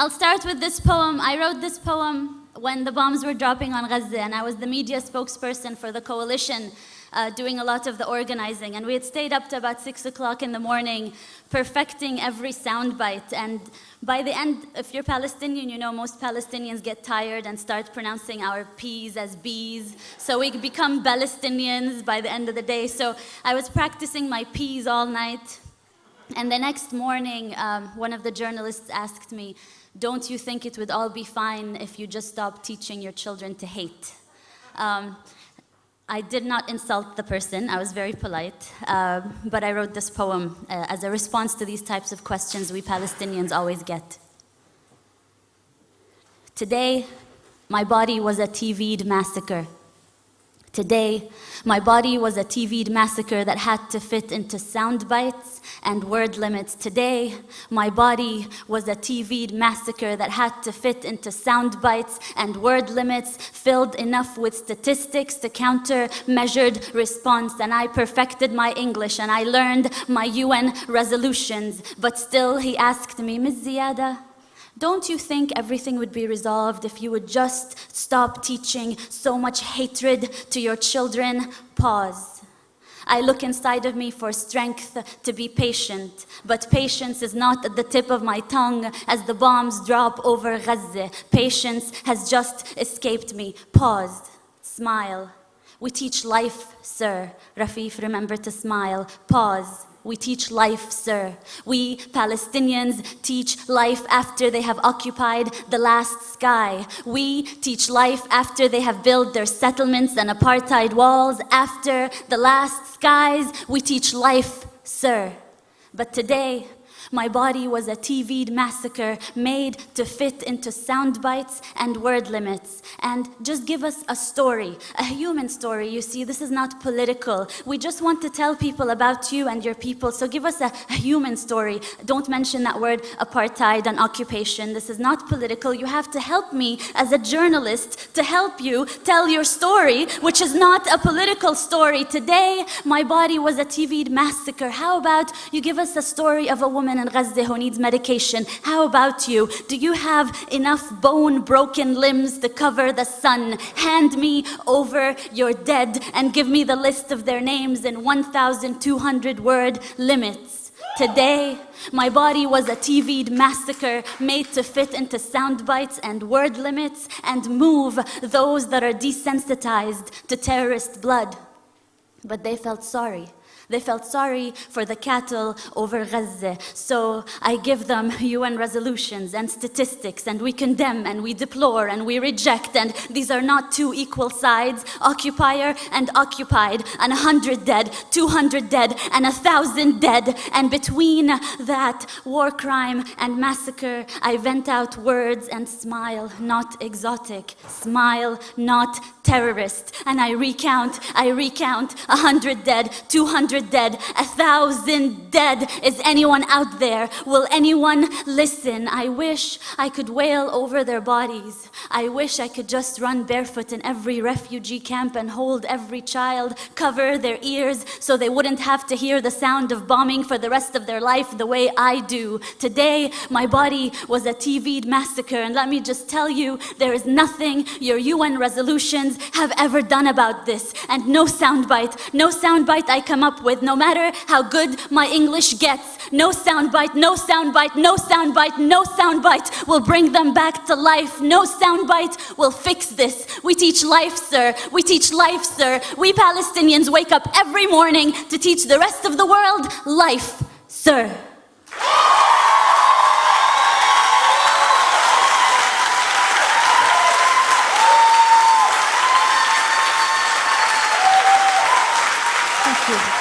I'll start with this poem. I wrote this poem when the bombs were dropping on Gaza, and I was the media spokesperson for the coalition, doing a lot of the organizing. And we had stayed up to about 6 o'clock in the morning, perfecting every soundbite. And by the end, if you're Palestinian, you know most Palestinians get tired and start pronouncing our P's as B's. So we become Palestinians by the end of the day. So I was practicing my P's all night. And the next morning, one of the journalists asked me, "Don't you think it would all be fine if you just stopped teaching your children to hate?" I did not insult the person. I was very polite. But I wrote this poem as a response to these types of questions we Palestinians always get. Today, my body was a TV'd massacre. Today, my body was a TV'd massacre that had to fit into sound bites and word limits. Today, my body was a TV'd massacre that had to fit into sound bites and word limits, filled enough with statistics to counter measured response. And I perfected my English and I learned my UN resolutions. But still, he asked me, "Ms. Ziadah, don't you think everything would be resolved if you would just stop teaching so much hatred to your children?" Pause. I look inside of me for strength to be patient, but patience is not at the tip of my tongue as the bombs drop over Gaza. Patience has just escaped me. Pause. Smile. We teach life, sir. Rafeef, remember to smile. Pause. We teach life, sir. We Palestinians teach life after they have occupied the last sky. We teach life after they have built their settlements and apartheid walls. After the last skies, we teach life, sir. But today, my body was a TV'd massacre made to fit into sound bites and word limits. And just give us a story, a human story. You see, this is not political. We just want to tell people about you and your people. So give us a human story. Don't mention that word apartheid and occupation. This is not political. You have to help me as a journalist to help you tell your story, which is not a political story. Today, my body was a TV'd massacre. How about you give us a story of a woman in Gaza who needs medication? How about you? Do you have enough bone-broken limbs to cover the sun? Hand me over your dead and give me the list of their names in 1,200 word limits. Today, my body was a TV'd massacre made to fit into sound bites and word limits and move those that are desensitized to terrorist blood. But they felt sorry. They felt sorry for the cattle over Gaza. So I give them UN resolutions and statistics, and we condemn and we deplore and we reject. And these are not two equal sides, occupier and occupied, and 100 dead, 200 dead, and 1,000 dead. And between that war crime and massacre, I vent out words and smile, not exotic. Smile, not terrorist. And I recount 100 dead, 200 dead, 1,000 dead. Is anyone out there? Will anyone listen? I wish I could wail over their bodies. I wish I could just run barefoot in every refugee camp and hold every child, cover their ears so they wouldn't have to hear the sound of bombing for the rest of their life the way I do. Today, my body was a TV'd massacre, and let me just tell you, there is nothing your UN resolutions have ever done about this. And no soundbite I come up with, no matter how good my English gets, no soundbite will bring them back to life. No soundbite will fix this. We teach life, sir. We teach life, sir. We Palestinians wake up every morning to teach the rest of the world life, sir. Thank you.